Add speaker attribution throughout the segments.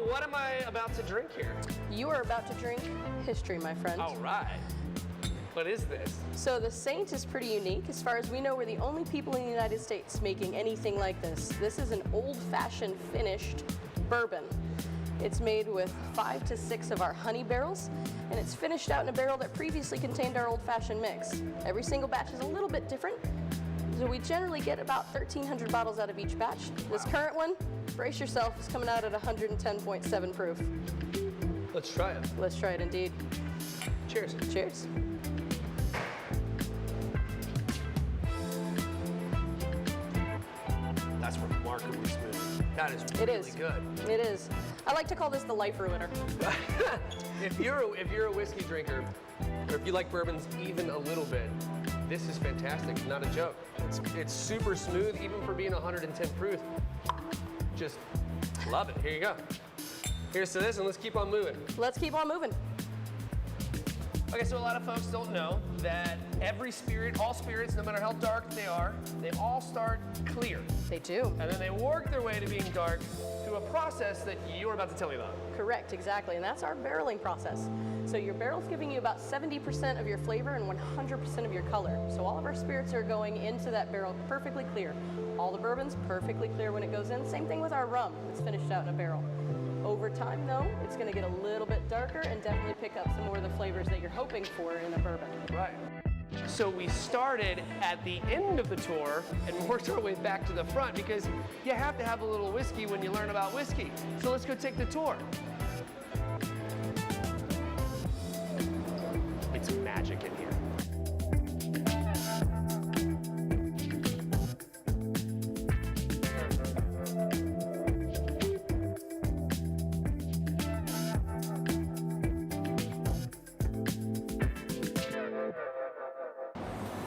Speaker 1: So what am I about to drink here?
Speaker 2: You are about to drink history, my friend.
Speaker 1: All right. What is this?
Speaker 2: So the Saint is pretty unique. As far as we know, we're the only people in the United States making anything like this. This is an old-fashioned finished bourbon. It's made with 5 to 6 of our honey barrels, and it's finished out in a barrel that previously contained our old-fashioned mix. Every single batch is a little bit different, so we generally get about 1,300 bottles out of each batch. Wow. This current one, brace yourself, is coming out at 110.7 proof.
Speaker 1: Let's try it.
Speaker 2: Let's try it indeed.
Speaker 1: Cheers.
Speaker 2: Cheers.
Speaker 1: That's remarkably smooth. That is really good.
Speaker 2: It is. I like to call this the life ruiner.
Speaker 1: If you're a whiskey drinker, or if you like bourbons even a little bit, this is fantastic. Not a joke. It's super smooth, even for being 110 proof. Just love it. Here you go. Here's to this, and let's keep on moving.
Speaker 2: Let's keep on moving.
Speaker 1: Okay, so a lot of folks don't know that every spirit, all spirits, no matter how dark they are, they all start clear.
Speaker 2: They do.
Speaker 1: And then they work their way to being dark through a process that you're about to tell me about.
Speaker 2: Correct, exactly, and that's our barreling process. So your barrel's giving you about 70% of your flavor and 100% of your color. So all of our spirits are going into that barrel perfectly clear. All the bourbon's perfectly clear when it goes in. Same thing with our rum. It's finished out in a barrel. Over time, though, it's going to get a little bit darker and definitely pick up some more of the flavors that you're hoping for in a bourbon.
Speaker 1: Right. So we started at the end of the tour and worked our way back to the front because you have to have a little whiskey when you learn about whiskey. So let's go take the tour. It's magic in here.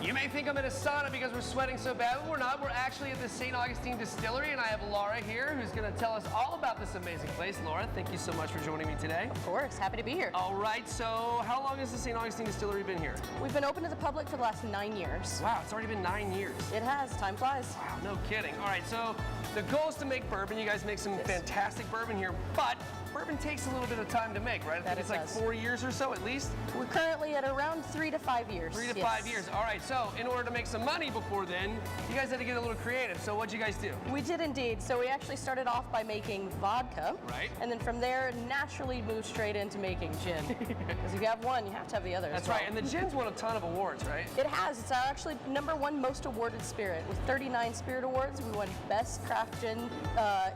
Speaker 1: You may think I'm in a sauna because we're sweating so bad, but we're not. We're actually at the St. Augustine Distillery, and I have Laura here who's going to tell us all about this amazing place. Laura, thank you so much for joining me today.
Speaker 2: Of course, happy to be here.
Speaker 1: All right, so how long has the St. Augustine Distillery been here?
Speaker 2: We've been open to the public for the last 9 years.
Speaker 1: Wow, it's already been 9 years.
Speaker 2: It has, time flies.
Speaker 1: Wow, no kidding. All right, so the goal is to make bourbon. You guys make some fantastic bourbon here, but bourbon takes a little bit of time to make, right? I think it's like 4 years or so at least?
Speaker 2: We're currently at around 3 to 5 years.
Speaker 1: 3 to 5 years. All right, so in order to make some money before then, you guys had to get a little creative. So what'd you guys do?
Speaker 2: We did indeed. So we actually started off by making vodka.
Speaker 1: Right.
Speaker 2: And then from there, naturally moved straight into making gin. Because if you have one, you have to have the other.
Speaker 1: That's right, and the gin's won a ton of awards, right?
Speaker 2: It has. It's our actually #1 most awarded spirit. With 39 spirit awards, we won Best Craft Gin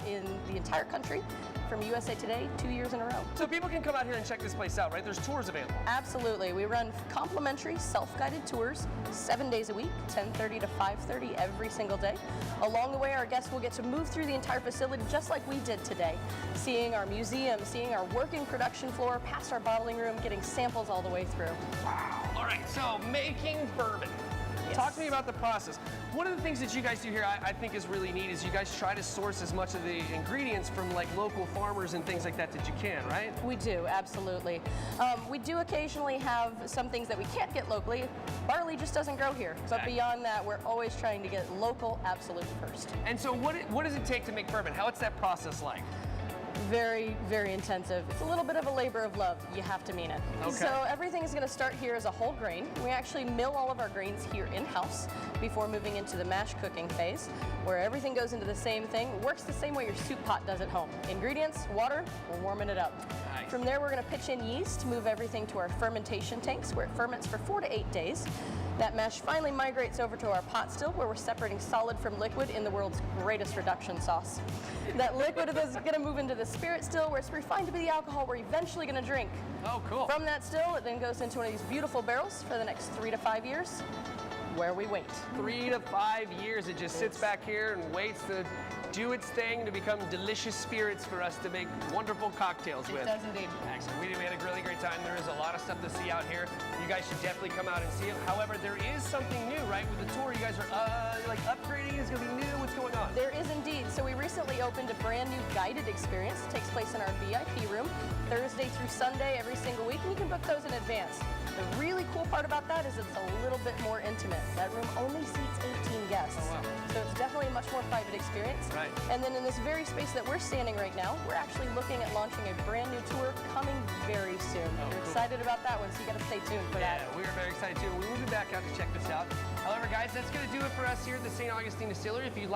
Speaker 2: in the entire country from USA Today 2 years in a row.
Speaker 1: So people can come out here and check this place out, right? There's tours available.
Speaker 2: Absolutely. We run complimentary self-guided tours 7 days a week, 10:30 to 5:30 every single day. Along the way, our guests will get to move through the entire facility just like we did today, seeing our museum, seeing our working production floor, past our bottling room, getting samples all the way through.
Speaker 1: Wow. All right, so making bourbon.
Speaker 2: Yes.
Speaker 1: Talk to me about the process. One of the things that you guys do here I think is really neat is you guys try to source as much of the ingredients from like local farmers and things like that you can, right?
Speaker 2: We do, absolutely. We do occasionally have some things that we can't get locally. Barley just doesn't grow here. But beyond that, we're always trying to get local absolute first.
Speaker 1: And so what does it take to make bourbon? What's that process like?
Speaker 2: Very, very intensive. It's a little bit of a labor of love. You have to mean it.
Speaker 1: Okay.
Speaker 2: So everything is going to start here as a whole grain. We actually mill all of our grains here in-house before moving into the mash cooking phase, where everything goes into the same thing. It works the same way your soup pot does at home. Ingredients, water, we're warming it up.
Speaker 1: Nice.
Speaker 2: From there, we're going to pitch in yeast to move everything to our fermentation tanks, where it ferments for 4 to 8 days. That mash finally migrates over to our pot still, where we're separating solid from liquid in the world's greatest reduction sauce. That liquid is going to move into the spirit still, where it's refined to be the alcohol we're eventually going to drink.
Speaker 1: Oh, cool.
Speaker 2: From that still, it then goes into one of these beautiful barrels for the next 3 to 5 years, where we wait.
Speaker 1: 3 to 5 years, it just sits back here and waits to do its thing to become delicious spirits for us to make wonderful cocktails with.
Speaker 2: It does indeed.
Speaker 1: Excellent. We had a really great time. There is a lot of stuff to see out here. You guys should definitely come out and see it. However, there is something new, right? With the tour, you guys are like upgrading. It's going to be new. What's going on?
Speaker 2: There is indeed. So we recently opened a brand new guided experience. It takes place in our VIP room, Thursday through Sunday every single week, and you can book those in advance. The really cool part about that is it's a little bit more intimate. That room only seats 18 guests.
Speaker 1: Oh, wow.
Speaker 2: So it's definitely a much more private experience.
Speaker 1: Right.
Speaker 2: And then in this very space that we're standing right now, we're actually looking at launching a brand new tour coming very soon.
Speaker 1: Oh,
Speaker 2: We're
Speaker 1: cool.
Speaker 2: excited about that one, so you got to stay tuned for that.
Speaker 1: Yeah, we are very excited too. We will be back out to check this out. However, guys, that's going to do it for us here at the St. Augustine Distillery. If you'd like